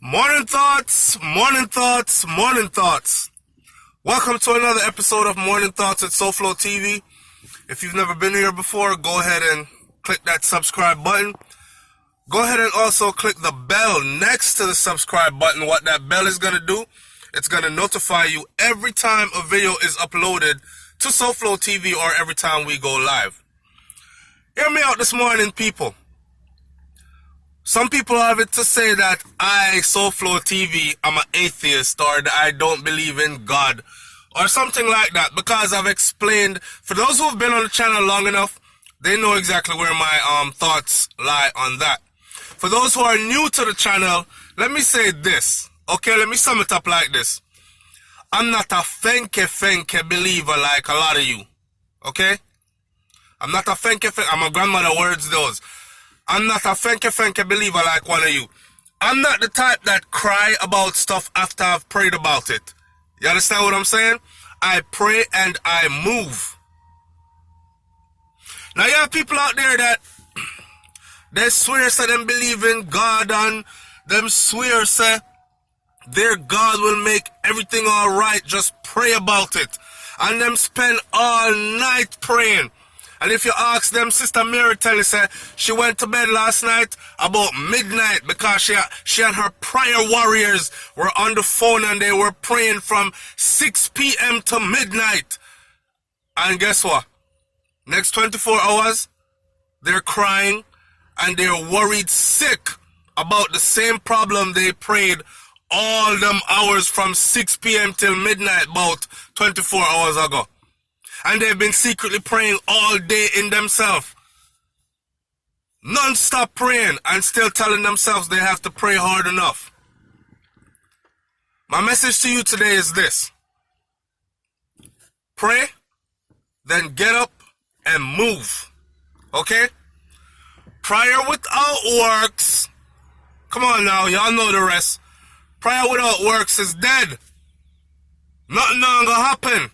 Morning thoughts, morning thoughts, morning thoughts. Welcome to another episode of Morning Thoughts at SouFLoTV. If you've never been here before, go ahead and click that subscribe button. Go ahead and also click the bell next to the subscribe button. What that bell is going to do, it's going to notify you every time a video is uploaded to SouFLoTV or every time we go live. Hear me out this morning, people. Some people have it to say that I, SouFLoTV, I'm an atheist or that I don't believe in God or something like that, because I've explained, for those who've been on the channel long enough, they know exactly where my thoughts lie on that. For those who are new to the channel, let me say this, okay? Let me sum it up like this. I'm not a fenke believer like a lot of you, okay? I'm not a fenke, I'm a grandmother words those. I'm not a fenke believer like one of you. I'm not the type that cry about stuff after I've prayed about it. You understand what I'm saying? I pray and I move. Now you have people out there that they swear say them believe in God and them swear say their God will make everything alright. Just pray about it. And them spend all night praying. And if you ask them, Sister Mary tell you, say, she went to bed last night about midnight because she and her prayer warriors were on the phone and they were praying from 6 p.m. to midnight. And guess what? Next 24 hours, they're crying and they're worried sick about the same problem they prayed all them hours from 6 p.m. till midnight about 24 hours ago. And they've been secretly praying all day in themselves. Non-stop praying and still telling themselves they have to pray hard enough. My message to you today is this. Pray, then get up and move. Okay? Prayer without works. Come on now, y'all know the rest. Prayer without works is dead. Nothing gonna happen.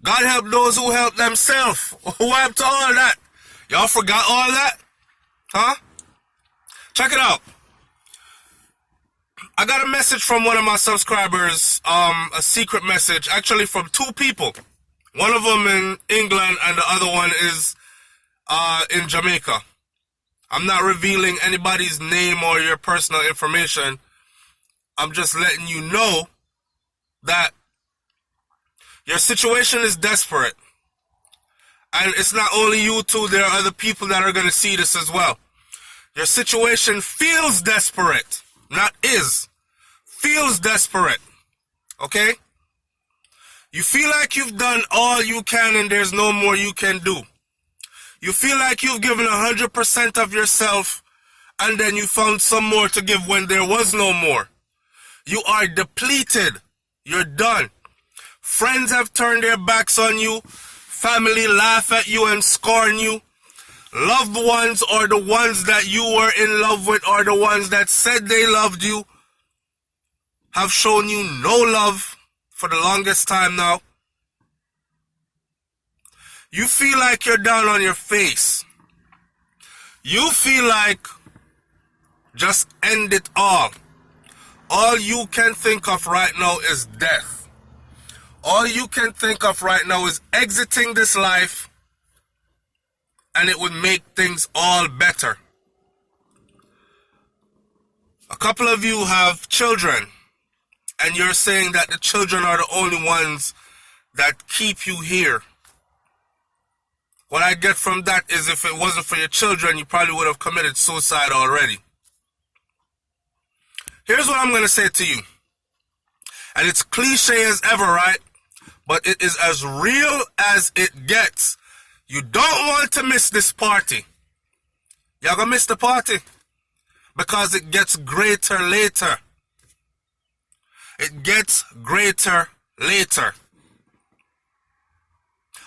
God help those who help themselves. Who helped to all that? Y'all forgot all that? Huh? Check it out. I got a message from one of my subscribers, a secret message, actually from two people. One of them in England and the other one is in Jamaica. I'm not revealing anybody's name or your personal information. I'm just letting you know that your situation is desperate. And it's not only you two, there are other people that are going to see this as well. Your situation feels desperate, not is. Feels desperate. Okay? You feel like you've done all you can and there's no more you can do. You feel like you've given 100% of yourself and then you found some more to give when there was no more. You are depleted. You're done. Friends have turned their backs on you. Family laugh at you and scorn you. Loved ones or the ones that you were in love with or the ones that said they loved you have shown you no love for the longest time now. You feel like you're down on your face. You feel like just end it all. All you can think of right now is death. All you can think of right now is exiting this life and it would make things all better. A couple of you have children and you're saying that the children are the only ones that keep you here. What I get from that is if it wasn't for your children, you probably would have committed suicide already. Here's what I'm going to say to you. And it's cliche as ever, right? But it is as real as it gets. You don't want to miss this party. You're going to miss the party. Because it gets greater later. It gets greater later.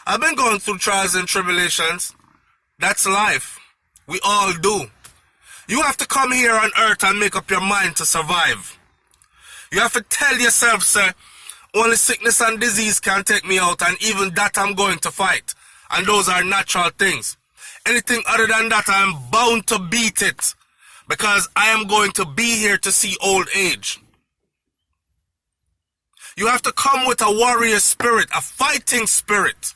I've been going through trials and tribulations. That's life. We all do. You have to come here on earth and make up your mind to survive. You have to tell yourself, sir, only sickness and disease can take me out, and even that I'm going to fight. And those are natural things. Anything other than that, I'm bound to beat it. because I am going to be here to see old age. You have to come with a warrior spirit, a fighting spirit.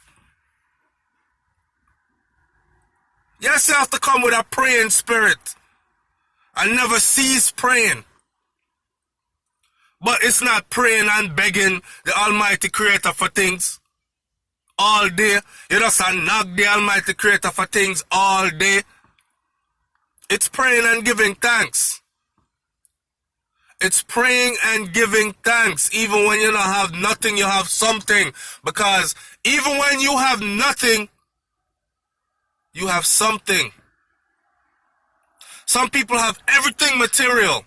Yes, you have to come with a praying spirit and never cease praying. But it's not praying and begging the Almighty Creator for things all day. You just knock the Almighty Creator for things all day. It's praying and giving thanks. It's praying and giving thanks. Even when you don't have nothing, you have something. Because even when you have nothing, you have something. Some people have everything material,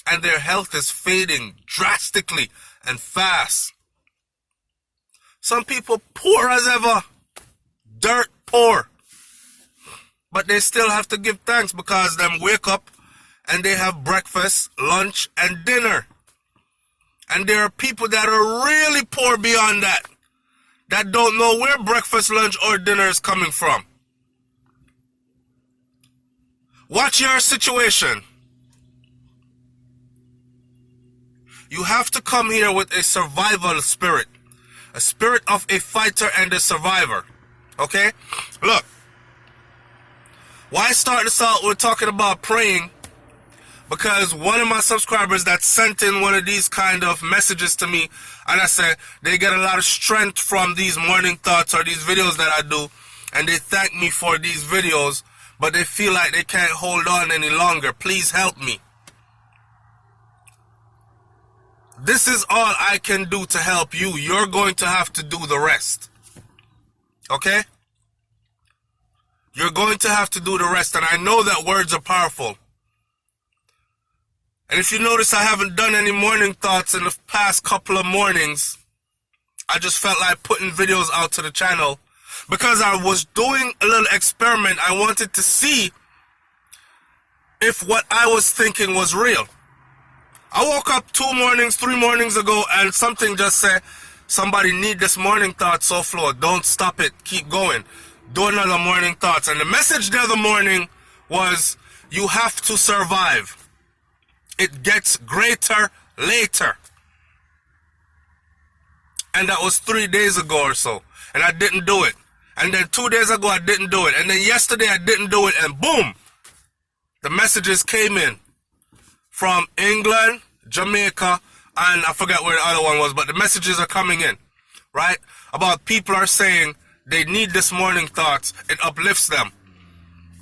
and their health is fading drastically and fast. Some people poor as ever, dirt poor, but they still have to give thanks because them wake up and they have breakfast, lunch, and dinner. And there are people that are really poor beyond that, that don't know where breakfast, lunch, or dinner is coming from. Watch your situation. You have to come here with a survival spirit. A spirit of a fighter and a survivor. Okay? Look. Why start this out? We're talking about praying. Because one of my subscribers that sent in one of these kind of messages to me, and I said they get a lot of strength from these morning thoughts or these videos that I do, and they thank me for these videos, but they feel like they can't hold on any longer. Please help me. This is all I can do to help you. You're going to have to do the rest. Okay? You're going to have to do the rest, and I know that words are powerful. And if you notice, I haven't done any morning thoughts in the past couple of mornings. I just felt like putting videos out to the channel because I was doing a little experiment. I wanted to see if what I was thinking was real. I woke up 3 mornings ago and something just said, somebody need this morning thought, SouFlo. Don't stop it. Keep going. Do another morning thoughts. And the message the other morning was, you have to survive. It gets greater later. And that was 3 days ago or so. And I didn't do it. And then 2 days ago I didn't do it. And then yesterday I didn't do it. And boom! The messages came in from England, Jamaica, and I forgot where the other one was. But the messages are coming in. Right? About people are saying they need this morning thoughts. It uplifts them.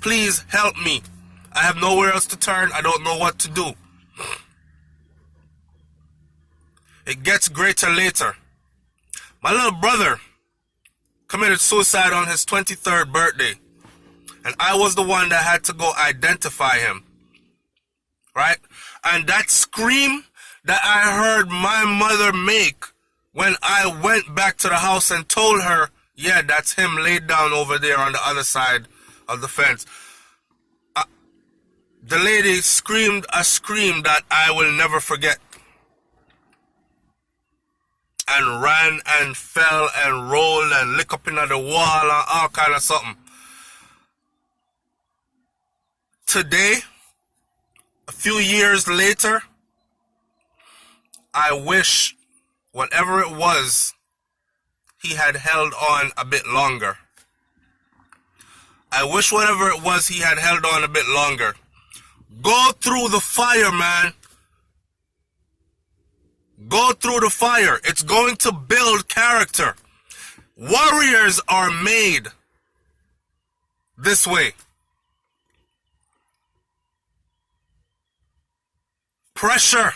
Please help me. I have nowhere else to turn. I don't know what to do. It gets greater later. My little brother committed suicide on his 23rd birthday. And I was the one that had to go identify him. Right? And that scream that I heard my mother make when I went back to the house and told her, yeah, that's him laid down over there on the other side of the fence. The lady screamed a scream that I will never forget. And ran and fell and rolled and licked up into the wall and all kind of something. Today, a few years later, I wish whatever it was, he had held on a bit longer. I wish whatever it was, he had held on a bit longer. Go through the fire, man. Go through the fire. It's going to build character. Warriors are made this way. Pressure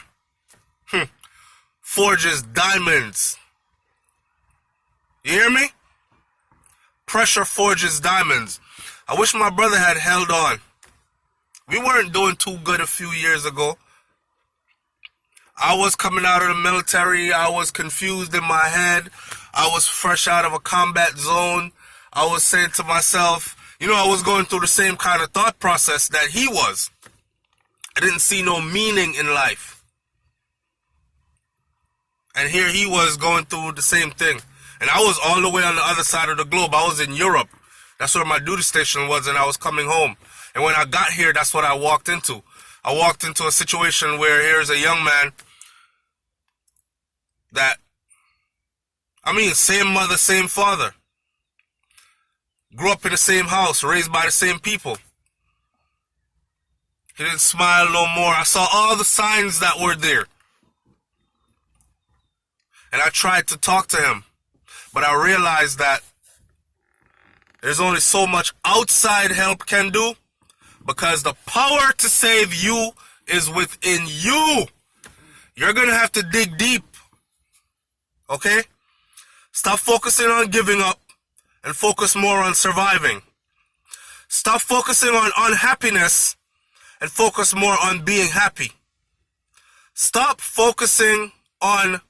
forges diamonds. You hear me? Pressure forges diamonds. I wish my brother had held on. We weren't doing too good a few years ago. I was coming out of the military. I was confused in my head. I was fresh out of a combat zone. I was saying to myself, you know, I was going through the same kind of thought process that he was. I didn't see no meaning in life. And here he was going through the same thing. And I was all the way on the other side of the globe. I was in Europe. That's where my duty station was, and I was coming home. And when I got here, that's what I walked into. I walked into a situation where here's a young man that, same mother, same father. Grew up in the same house, raised by the same people. He didn't smile no more. I saw all the signs that were there. And I tried to talk to him. But I realized that there's only so much outside help can do, because the power to save you is within you. You're going to have to dig deep. Okay? Stop focusing on giving up and focus more on surviving. Stop focusing on unhappiness and focus more on being happy. Stop focusing on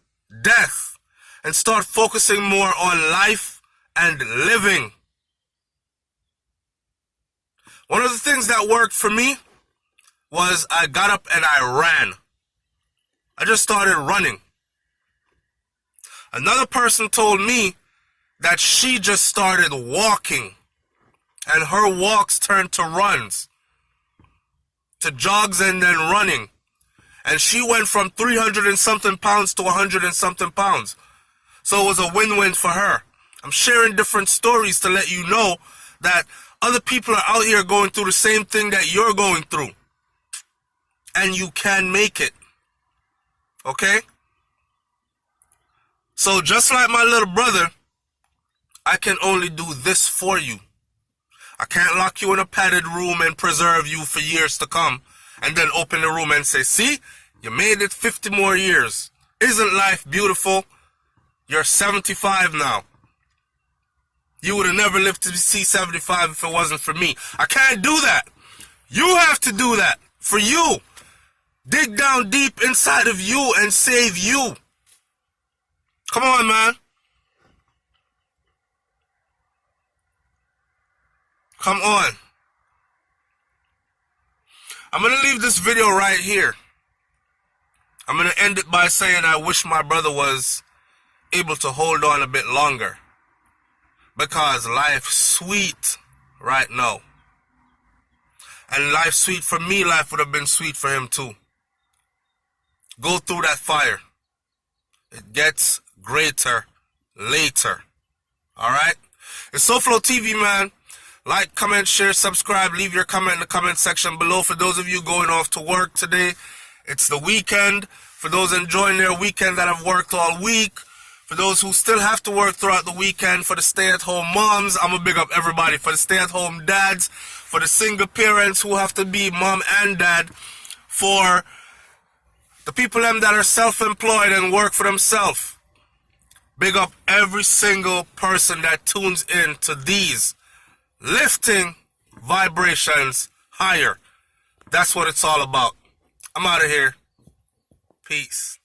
death and start focusing more on life and living. One of the things that worked for me was I got up and I ran. I just started running. Another person told me that she just started walking, and her walks turned to runs, to jogs and then running. And she went from 300 and something pounds to 100 and something pounds. So it was a win-win for her. I'm sharing different stories to let you know that other people are out here going through the same thing that you're going through. And you can make it. Okay? So just like my little brother, I can only do this for you. I can't lock you in a padded room and preserve you for years to come and then open the room and say, see, you made it 50 more years. Isn't life beautiful? You're 75 now. You would have never lived to see 75 if it wasn't for me. I can't do that. You have to do that for you. Dig down deep inside of you and save you. Come on, man. Come on. I'm going to leave this video right here. I'm going to end it by saying I wish my brother was able to hold on a bit longer, because life's sweet right now. And life's sweet for me, life would have been sweet for him too. Go through that fire. It gets greater later. Alright? It's SouFLoTV, man. Like, comment, share, subscribe. Leave your comment in the comment section below. For those of you going off to work today, it's the weekend. For those enjoying their weekend that have worked all week. For those who still have to work throughout the weekend. For the stay-at-home moms, I'm going to big up everybody. For the stay-at-home dads. For the single parents who have to be mom and dad. For the people that are self-employed and work for themselves. Big up every single person that tunes in to these lifting vibrations higher. That's what it's all about. I'm out of here. Peace.